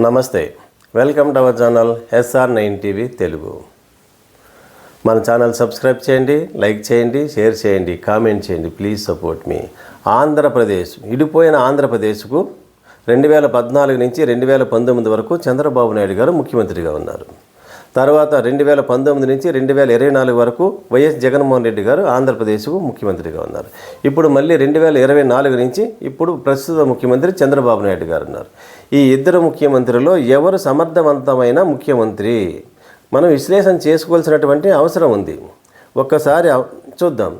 నమస్తే, welcome to our channel SR9 TV Telugu. మన channel subscribe చేయండి, లైక్ చేయండి, షేర్ చేయండి, కామెంట్ చేయండి. ప్లీజ్ సపోర్ట్ మీ. ఆంధ్రప్రదేశ్ విడిపోయిన ఆంధ్రప్రదేశ్కు 2014 నుంచి 2019 వరకు చంద్రబాబు నాయుడు గారు ముఖ్యమంత్రిగా ఉన్నారు. తర్వాత 2019 నుంచి 2024 వరకు వైఎస్ జగన్మోహన్ రెడ్డి గారు ఆంధ్రప్రదేశ్కు ముఖ్యమంత్రిగా ఉన్నారు. ఇప్పుడు మళ్ళీ 2024 నుంచి ఇప్పుడు ప్రస్తుత ముఖ్యమంత్రి చంద్రబాబు నాయుడు గారు ఉన్నారు. ఈ ఇద్దరు ముఖ్యమంత్రుల్లో ఎవరు సమర్థవంతమైన ముఖ్యమంత్రి మనం విశ్లేషణ చేసుకోవాల్సినటువంటి అవసరం ఉంది. ఒక్కసారి చూద్దాం,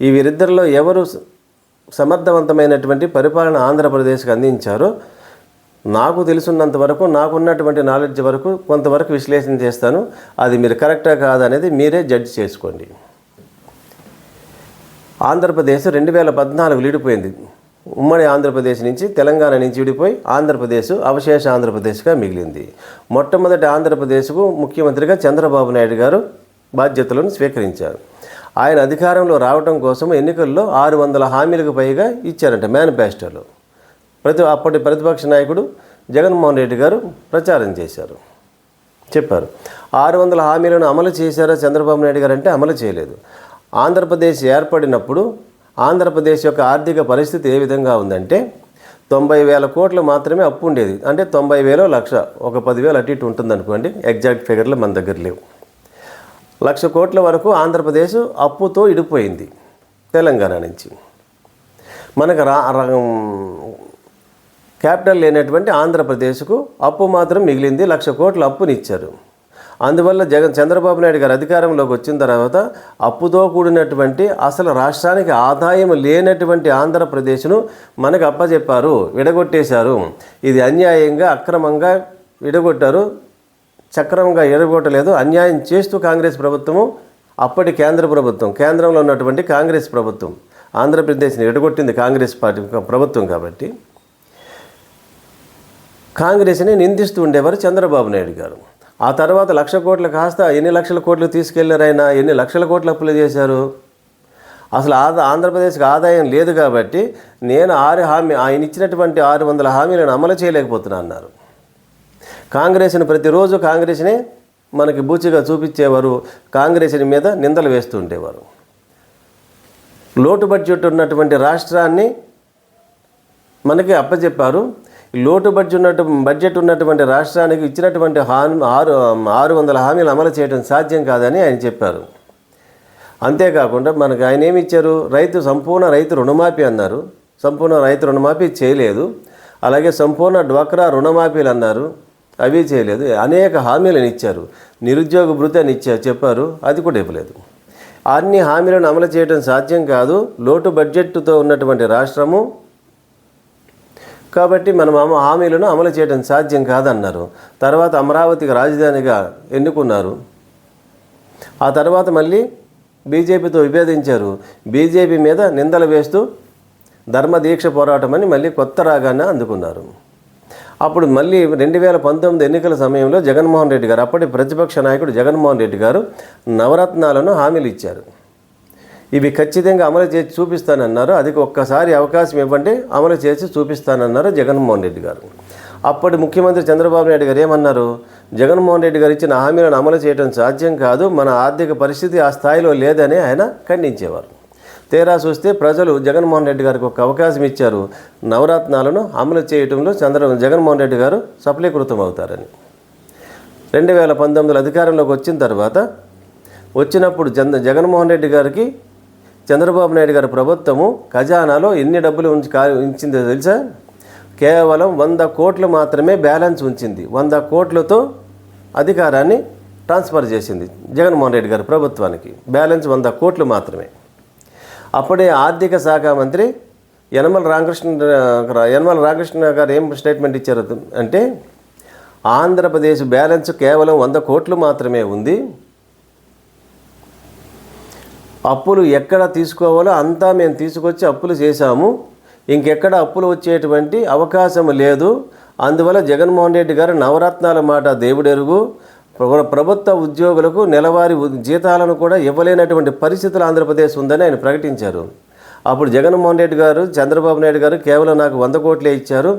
ఈ వీరిద్దరిలో ఎవరు సమర్థవంతమైనటువంటి పరిపాలన ఆంధ్రప్రదేశ్కి అందించారో నాకు తెలుసున్నంత వరకు, నాకున్నటువంటి నాలెడ్జ్ వరకు కొంతవరకు విశ్లేషణ చేస్తాను. అది మీరు కరెక్టా కాదా అనేది మీరే జడ్జ్ చేసుకోండి. ఆంధ్రప్రదేశ్ 2014 విడిపోయింది. ఉమ్మడి ఆంధ్రప్రదేశ్ నుంచి, తెలంగాణ నుంచి విడిపోయి ఆంధ్రప్రదేశ్ అవశేష ఆంధ్రప్రదేశ్గా మిగిలింది. మొట్టమొదటి ఆంధ్రప్రదేశ్కు ముఖ్యమంత్రిగా చంద్రబాబు నాయుడు గారు బాధ్యతలను స్వీకరించారు. ఆయన అధికారంలో రావడం కోసం ఎన్నికల్లో 600 హామీలకు పైగా ఇచ్చారంట మేనిఫెస్టోలో. అప్పటి ప్రతిపక్ష నాయకుడు జగన్మోహన్ రెడ్డి గారు ప్రచారం చేశారు, చెప్పారు. 600 హామీలను అమలు చేశారా చంద్రబాబు నాయుడు గారు అంటే అమలు చేయలేదు. ఆంధ్రప్రదేశ్ ఏర్పడినప్పుడు ఆంధ్రప్రదేశ్ యొక్క ఆర్థిక పరిస్థితి ఏ విధంగా ఉందంటే 90,000 కోట్లు మాత్రమే అప్పు ఉండేది. అంటే 90,000 లక్ష, ఒక 10,000 అటు ఇటు ఉంటుంది అనుకోండి, ఎగ్జాక్ట్ ఫిగర్లు మన దగ్గర లేవు. 1,00,000 కోట్ల వరకు ఆంధ్రప్రదేశ్ అప్పుతో ఇడిపోయింది తెలంగాణ నుంచి. మనకు క్యాపిటల్ లేనటువంటి ఆంధ్రప్రదేశ్కు అప్పు మాత్రం మిగిలింది. 1,00,000 కోట్ల అప్పునిచ్చారు. అందువల్ల చంద్రబాబు నాయుడు గారు అధికారంలోకి వచ్చిన తర్వాత అప్పుతో కూడినటువంటి అసలు రాష్ట్రానికి ఆదాయం లేనటువంటి ఆంధ్రప్రదేశ్ను మనకు అప్పచెప్పారు, విడగొట్టేశారు. ఇది అన్యాయంగా, అక్రమంగా విడగొట్టారు. సక్రమంగా విడగొట్టలేదు, అన్యాయం చేస్తూ కాంగ్రెస్ ప్రభుత్వము, అప్పటి కేంద్ర ప్రభుత్వం, కేంద్రంలో ఉన్నటువంటి కాంగ్రెస్ ప్రభుత్వం ఆంధ్రప్రదేశ్ని విడగొట్టింది కాంగ్రెస్ పార్టీ ప్రభుత్వం. కాబట్టి కాంగ్రెస్ని నిందిస్తూ ఉండేవారు చంద్రబాబు నాయుడు గారు. ఆ తర్వాత 1,00,000 కోట్లు కాస్త ఎన్ని లక్షల కోట్లు తీసుకెళ్లారు, ఆయన ఎన్ని లక్షల కోట్లు అప్పులు చేశారు. అసలు ఆంధ్రప్రదేశ్కి ఆదాయం లేదు కాబట్టి నేను ఆయన ఇచ్చినటువంటి 600 హామీలను అమలు చేయలేకపోతున్నా అన్నారు. కాంగ్రెస్ని ప్రతిరోజు కాంగ్రెస్ని మనకి బూచిగా చూపించేవారు, కాంగ్రెస్ని మీద నిందలు వేస్తూ ఉండేవారు. లోటు బడ్జెట్ ఉన్నటువంటి రాష్ట్రాన్ని మనకి అప్పచెప్పారు. లోటు బడ్జెట్ ఉన్నటువంటి రాష్ట్రానికి ఇచ్చినటువంటి 600 హామీలు అమలు చేయడం సాధ్యం కాదని ఆయన చెప్పారు. అంతేకాకుండా మనకు ఆయన ఏమి ఇచ్చారు, సంపూర్ణ రైతు రుణమాఫీ అన్నారు. సంపూర్ణ రైతు రుణమాఫీ చేయలేదు. అలాగే సంపూర్ణ డ్వాక్రా రుణమాఫీలు అన్నారు, అవి చేయలేదు. అనేక హామీలను ఇచ్చారు. నిరుద్యోగ భృతి అని చెప్పారు, అది కూడా ఇవ్వలేదు. అన్ని హామీలను అమలు చేయడం సాధ్యం కాదు, లోటు బడ్జెట్తో ఉన్నటువంటి రాష్ట్రము కాబట్టి మనం హామీలను అమలు చేయడం సాధ్యం కాదన్నారు. తర్వాత అమరావతికి రాజధానిగా ఎన్నుకున్నారు. ఆ తర్వాత మళ్ళీ బీజేపీతో విభేదించారు. బీజేపీ మీద నిందలు వేస్తూ ధర్మదీక్ష పోరాటం అని మళ్ళీ కొత్త రాగాన్ని అందుకున్నారు. అప్పుడు మళ్ళీ 2019 ఎన్నికల సమయంలో జగన్మోహన్ రెడ్డి గారు, అప్పటి ప్రతిపక్ష నాయకుడు జగన్మోహన్ రెడ్డి గారు నవరత్నాలను హామీలు ఇచ్చారు. ఇవి ఖచ్చితంగా అమలు చేసి చూపిస్తానన్నారు. అది ఒక్కసారి అవకాశం ఇవ్వండి, అమలు చేసి చూపిస్తానన్నారు జగన్మోహన్ రెడ్డి గారు. అప్పటి ముఖ్యమంత్రి చంద్రబాబు నాయుడు గారు ఏమన్నారు, జగన్మోహన్ రెడ్డి గారు ఇచ్చిన హామీలను అమలు చేయడం సాధ్యం కాదు, మన ఆర్థిక పరిస్థితి ఆ స్థాయిలో లేదని ఆయన ఖండించేవారు. తీరా చూస్తే ప్రజలు జగన్మోహన్ రెడ్డి గారికి ఒక అవకాశం ఇచ్చారు. నవరత్నాలను అమలు చేయడంలో జగన్మోహన్ రెడ్డి గారు సఫలీకృతం అవుతారని. 2019 అధికారంలోకి వచ్చిన తర్వాత వచ్చినప్పుడు జగన్మోహన్ రెడ్డి గారికి చంద్రబాబు నాయుడు గారి ప్రభుత్వము ఖజానాలో ఎన్ని డబ్బులు ఉంచిందో తెలుసా? కేవలం 100 కోట్లు మాత్రమే బ్యాలెన్స్ ఉంచింది. 100 కోట్లతో అధికారాన్ని ట్రాన్స్ఫర్ చేసింది జగన్మోహన్ రెడ్డి గారి ప్రభుత్వానికి. బ్యాలెన్స్ 100 కోట్లు మాత్రమే. అప్పుడే ఆర్థిక శాఖ మంత్రి యనమల రామకృష్ణ గారు ఏం స్టేట్మెంట్ ఇచ్చారు అంటే, ఆంధ్రప్రదేశ్ బ్యాలెన్స్ కేవలం 100 కోట్లు మాత్రమే ఉంది, అప్పులు ఎక్కడ తీసుకోవాలో అంతా మేము తీసుకొచ్చి అప్పులు చేశాము, ఇంకెక్కడ అప్పులు వచ్చేటువంటి అవకాశం లేదు. అందువల్ల జగన్మోహన్ రెడ్డి గారు నవరత్నాల మాట దేవుడెరుగు, ప్రభుత్వ ఉద్యోగులకు నెలవారీ జీతాలను కూడా ఇవ్వలేనటువంటి పరిస్థితులు ఆంధ్రప్రదేశ్ ఉందని ఆయన ప్రకటించారు. అప్పుడు జగన్మోహన్ రెడ్డి గారు, చంద్రబాబు నాయుడు గారు కేవలం నాకు 100 కోట్లే ఇచ్చారు,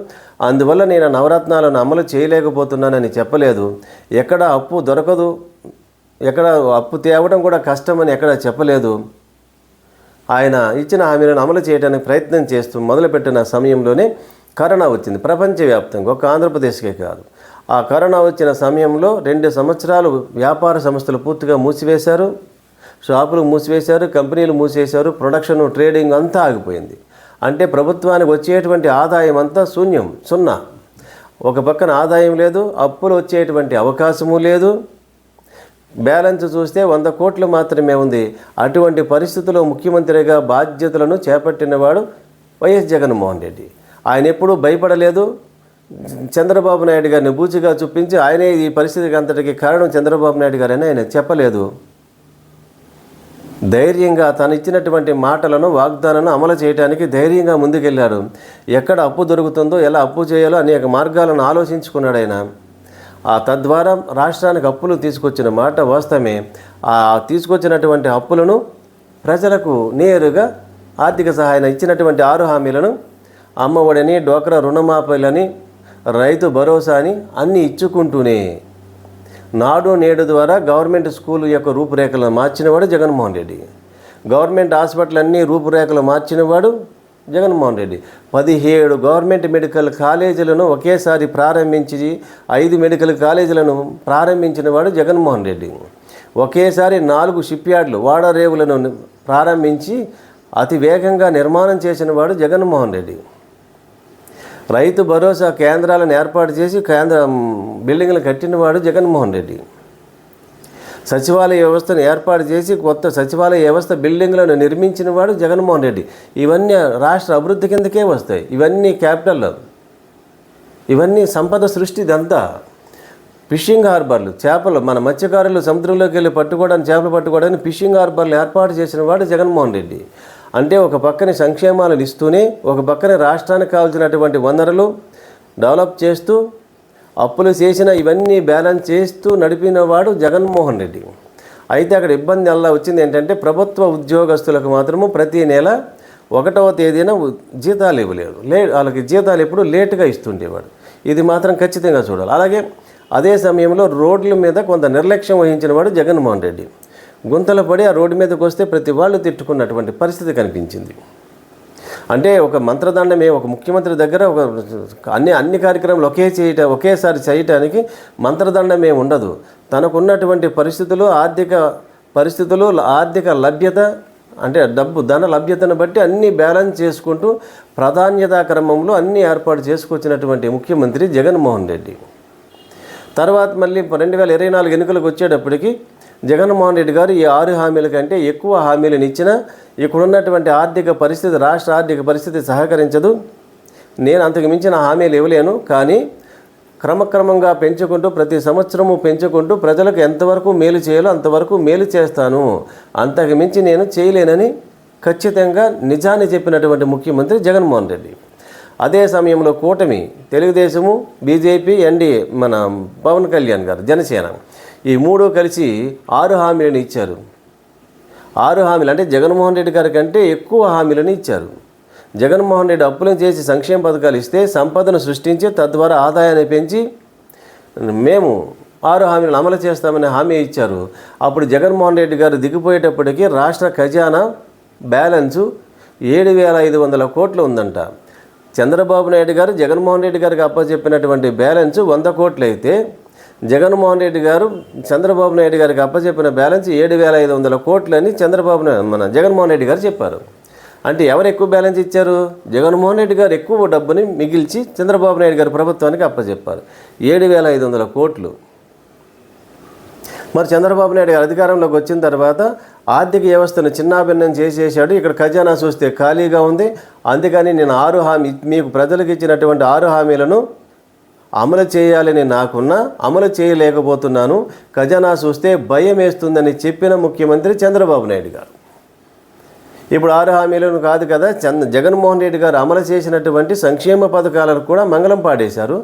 అందువల్ల నేను నవరత్నాలను అమలు చేయలేకపోతున్నానని చెప్పలేదు. ఎక్కడ అప్పు దొరకదు, ఎక్కడ అప్పు తేవడం కూడా కష్టమని ఎక్కడ చెప్పలేదు. ఆయన ఇచ్చిన హామీలను అమలు చేయడానికి ప్రయత్నం చేస్తూ మొదలుపెట్టిన సమయంలోనే కరోనా వచ్చింది ప్రపంచవ్యాప్తంగా, ఒక ఆంధ్రప్రదేశ్కే కాదు. ఆ కరోనా వచ్చిన సమయంలో 2 సంవత్సరాలు వ్యాపార సంస్థలు పూర్తిగా మూసివేశారు, షాపులు మూసివేశారు, కంపెనీలు మూసివేశారు, ప్రొడక్షన్ ట్రేడింగ్ అంతా ఆగిపోయింది. అంటే ప్రభుత్వానికి వచ్చేటువంటి ఆదాయం అంతా సున్నా. ఒక పక్కన ఆదాయం లేదు, అప్పులు వచ్చేటువంటి అవకాశము లేదు, బ్యాలెన్స్ చూస్తే 100 కోట్లు మాత్రమే ఉంది. అటువంటి పరిస్థితుల్లో ముఖ్యమంత్రిగా బాధ్యతలను చేపట్టినవాడు వైఎస్ జగన్మోహన్ రెడ్డి. ఆయన ఎప్పుడూ భయపడలేదు. చంద్రబాబు నాయుడు గారిని బూచిగా చూపించి ఆయనే ఈ పరిస్థితికి అంతటికి కారణం చంద్రబాబు నాయుడు గారని ఆయన చెప్పలేదు. ధైర్యంగా తను ఇచ్చినటువంటి మాటలను, వాగ్దానాలను అమలు చేయడానికి ధైర్యంగా ముందుకెళ్ళాడు. ఎక్కడ అప్పు దొరుకుతుందో, ఎలా అప్పు చేయాలో అనేక మార్గాలను ఆలోచించుకున్నాడు ఆయన. తద్వారా రాష్ట్రానికి అప్పులు తీసుకొచ్చిన మాట వాస్తవమే. ఆ తీసుకొచ్చినటువంటి అప్పులను ప్రజలకు నేరుగా ఆర్థిక సహాయం ఇచ్చినటువంటి 6 హామీలను, అమ్మఒడని, డ్వాక్రా రుణమాఫీలని, రైతు భరోసా అని అన్నీ ఇచ్చుకుంటూనే నాడు నేడు ద్వారా గవర్నమెంట్ స్కూల్ యొక్క రూపురేఖలను మార్చినవాడు జగన్మోహన్ రెడ్డి. గవర్నమెంట్ హాస్పిటల్ అన్నీ రూపురేఖలు మార్చినవాడు జగన్మోహన్ రెడ్డి. 17 గవర్నమెంట్ మెడికల్ కాలేజీలను ఒకేసారి ప్రారంభించి 5 మెడికల్ కాలేజీలను ప్రారంభించిన వాడు జగన్మోహన్ రెడ్డి. ఒకేసారి 4 షిప్ యార్డులు, వాడరేవులను ప్రారంభించి అతి వేగంగా నిర్మాణం చేసిన వాడు జగన్మోహన్ రెడ్డి. రైతు భరోసా కేంద్రాలను ఏర్పాటు చేసి బిల్డింగ్లు కట్టినవాడు జగన్మోహన్ రెడ్డి. సచివాలయ వ్యవస్థను ఏర్పాటు చేసి కొత్త సచివాలయ వ్యవస్థ బిల్డింగ్లను నిర్మించిన వాడు జగన్మోహన్ రెడ్డి. ఇవన్నీ రాష్ట్ర అభివృద్ధి కిందకే వస్తాయి. ఇవన్నీ క్యాపిటల్, ఇవన్నీ సంపద సృష్టి. ఇదంతా ఫిషింగ్ హార్బర్లు, చేపలు, మన మత్స్యకారులు సముద్రంలోకి వెళ్ళి చేపలు పట్టుకోవడానికి ఫిషింగ్ హార్బర్లు ఏర్పాటు చేసిన వాడు జగన్మోహన్ రెడ్డి. అంటే ఒక పక్కనే సంక్షేమాలను ఇస్తూనే ఒక పక్కనే రాష్ట్రానికి కావాల్సినటువంటి వనరులు డెవలప్ చేస్తూ అప్పులు చేసిన ఇవన్నీ బ్యాలెన్స్ చేస్తూ నడిపినవాడు జగన్మోహన్ రెడ్డి. అయితే అక్కడ ఇబ్బంది ఎలా వచ్చింది ఏంటంటే ప్రభుత్వ ఉద్యోగస్తులకు మాత్రము ప్రతి నెల 1వ తేదీన జీతాలు ఇవ్వలేరు. వాళ్ళకి జీతాలు ఎప్పుడు లేటుగా ఇస్తుండేవాడు. ఇది మాత్రం ఖచ్చితంగా చూడాలి. అలాగే అదే సమయంలో రోడ్ల మీద కొంత నిర్లక్ష్యం వహించిన వాడు జగన్మోహన్ రెడ్డి. గుంతలు పడి ఆ రోడ్డు మీదకి వస్తే ప్రతి వాళ్ళు తిట్టుకున్నటువంటి పరిస్థితి కనిపించింది. అంటే ఒక మంత్రదండమే, ఒక ముఖ్యమంత్రి దగ్గర ఒక అన్ని కార్యక్రమాలు ఒకేసారి చేయటానికి మంత్రదండమే ఉండదు. తనకున్నటువంటి పరిస్థితులు, ఆర్థిక లభ్యత, అంటే ధన లభ్యతను బట్టి అన్నీ బ్యాలెన్స్ చేసుకుంటూ ప్రాధాన్యతా క్రమంలో అన్నీ ఏర్పాటు చేసుకొచ్చినటువంటి ముఖ్యమంత్రి జగన్మోహన్ రెడ్డి. తర్వాత మళ్ళీ 2024 ఎన్నికలకు వచ్చేటప్పటికి జగన్మోహన్ రెడ్డి గారు ఈ 6 హామీల కంటే ఎక్కువ హామీలను ఇచ్చినా ఇక్కడున్నటువంటి రాష్ట్ర ఆర్థిక పరిస్థితి సహకరించదు, నేను అంతకు మించిన హామీలు ఇవ్వలేను, కానీ క్రమక్రమంగా పెంచుకుంటూ ప్రతి సంవత్సరము పెంచుకుంటూ ప్రజలకు ఎంతవరకు మేలు చేయాలో అంతవరకు మేలు చేస్తాను, అంతకు మించి నేను చేయలేనని ఖచ్చితంగా నిజాన్ని చెప్పినటువంటి ముఖ్యమంత్రి జగన్మోహన్ రెడ్డి. అదే సమయంలో కూటమి, తెలుగుదేశము, బీజేపీ, ఎన్డీఏ, మన పవన్ కళ్యాణ్ గారు, జనసేన, ఈ 3 కలిసి 6 హామీలను ఇచ్చారు. 6 హామీలు అంటే జగన్మోహన్ రెడ్డి గారి కంటే ఎక్కువ హామీలను ఇచ్చారు. జగన్మోహన్ రెడ్డి అప్పులను చేసి సంక్షేమ పథకాలు ఇస్తే సంపదను సృష్టించి తద్వారా ఆదాయాన్ని పెంచి మేము 6 హామీలను అమలు చేస్తామని హామీ ఇచ్చారు. అప్పుడు జగన్మోహన్ రెడ్డి గారు దిగిపోయేటప్పటికీ రాష్ట్ర ఖజానా బ్యాలెన్సు 7,500 కోట్లు ఉందంట. చంద్రబాబు నాయుడు గారు జగన్మోహన్ రెడ్డి గారికి అప్పచెప్పినటువంటి బ్యాలెన్స్ 100 కోట్లు అయితే జగన్మోహన్ రెడ్డి గారు చంద్రబాబు నాయుడు గారికి అప్పచెప్పిన బ్యాలెన్స్ 7,500 కోట్లని మన జగన్మోహన్ రెడ్డి గారు చెప్పారు. అంటే ఎవరు ఎక్కువ బ్యాలెన్స్ ఇచ్చారు? జగన్మోహన్ రెడ్డి గారు ఎక్కువ డబ్బుని మిగిల్చి చంద్రబాబు నాయుడు గారి ప్రభుత్వానికి అప్పచెప్పారు, 7,500 కోట్లు. మరి చంద్రబాబు నాయుడు గారు అధికారంలోకి వచ్చిన తర్వాత ఆర్థిక వ్యవస్థను చిన్నాభిన్నం చేసేసాడు. ఇక్కడ ఖజానా చూస్తే ఖాళీగా ఉంది. అందుకని నేను మీకు ప్రజలకు ఇచ్చినటువంటి 6 హామీలను అమలు చేయాలని నాకున్నా అమలు చేయలేకపోతున్నాను, ఖజానా చూస్తే భయం వేస్తుందని చెప్పిన ముఖ్యమంత్రి చంద్రబాబు నాయుడు గారు. ఇప్పుడు 6 హామీలను కాదు కదా, జగన్మోహన్ రెడ్డి గారు అమలు చేసినటువంటి సంక్షేమ పథకాలను కూడా మంగళం పాడేశారు.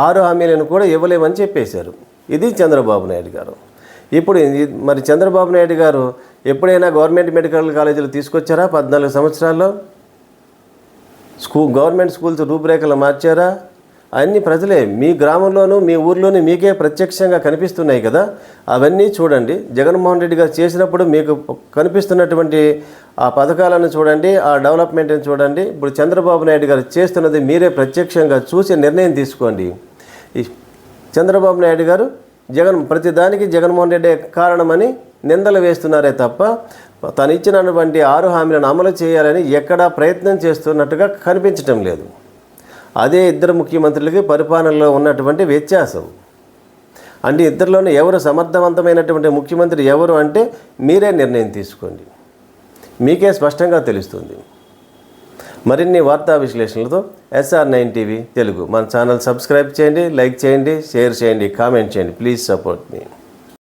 6 హామీలను కూడా ఇవ్వలేమని చెప్పేశారు. ఇది చంద్రబాబు నాయుడు గారు. ఇప్పుడు మరి చంద్రబాబు నాయుడు గారు ఎప్పుడైనా గవర్నమెంట్ మెడికల్ కాలేజీలు తీసుకొచ్చారా? 14 సంవత్సరాల్లో గవర్నమెంట్ స్కూల్స్ రూపురేఖలు మార్చారా? అన్ని ప్రజలే మీ గ్రామంలోనూ మీ ఊర్లోనూ మీకే ప్రత్యక్షంగా కనిపిస్తున్నాయి కదా. అవన్నీ చూడండి. జగన్మోహన్ రెడ్డి గారు చేసినప్పుడు మీకు కనిపిస్తున్నటువంటి ఆ పథకాలను చూడండి, ఆ డెవలప్మెంట్ని చూడండి. ఇప్పుడు చంద్రబాబు నాయుడు గారు చేస్తున్నది మీరే ప్రత్యక్షంగా చూసి నిర్ణయం తీసుకోండి. ఈ చంద్రబాబు నాయుడు గారు ప్రతిదానికి జగన్మోహన్ రెడ్డి కారణమని నిందలు వేస్తున్నారే తప్ప తను ఇచ్చినటువంటి 6 హామీలను అమలు చేయాలని ఎక్కడా ప్రయత్నం చేస్తున్నట్టుగా కనిపించటం లేదు. అదే ఇద్దరు ముఖ్యమంత్రులకి పరిపాలనలో ఉన్నటువంటి వ్యత్యాసం. అంటే ఇద్దరిలోనే ఎవరు సమర్థవంతమైనటువంటి ముఖ్యమంత్రి ఎవరు అంటే మీరే నిర్ణయం తీసుకోండి. మీకే స్పష్టంగా తెలుస్తుంది. మరిన్ని వార్తా విశ్లేషణలతో SR9 టీవీ తెలుగు మన ఛానల్ సబ్స్క్రైబ్ చేయండి, లైక్ చేయండి, షేర్ చేయండి, కామెంట్ చేయండి. Please support me.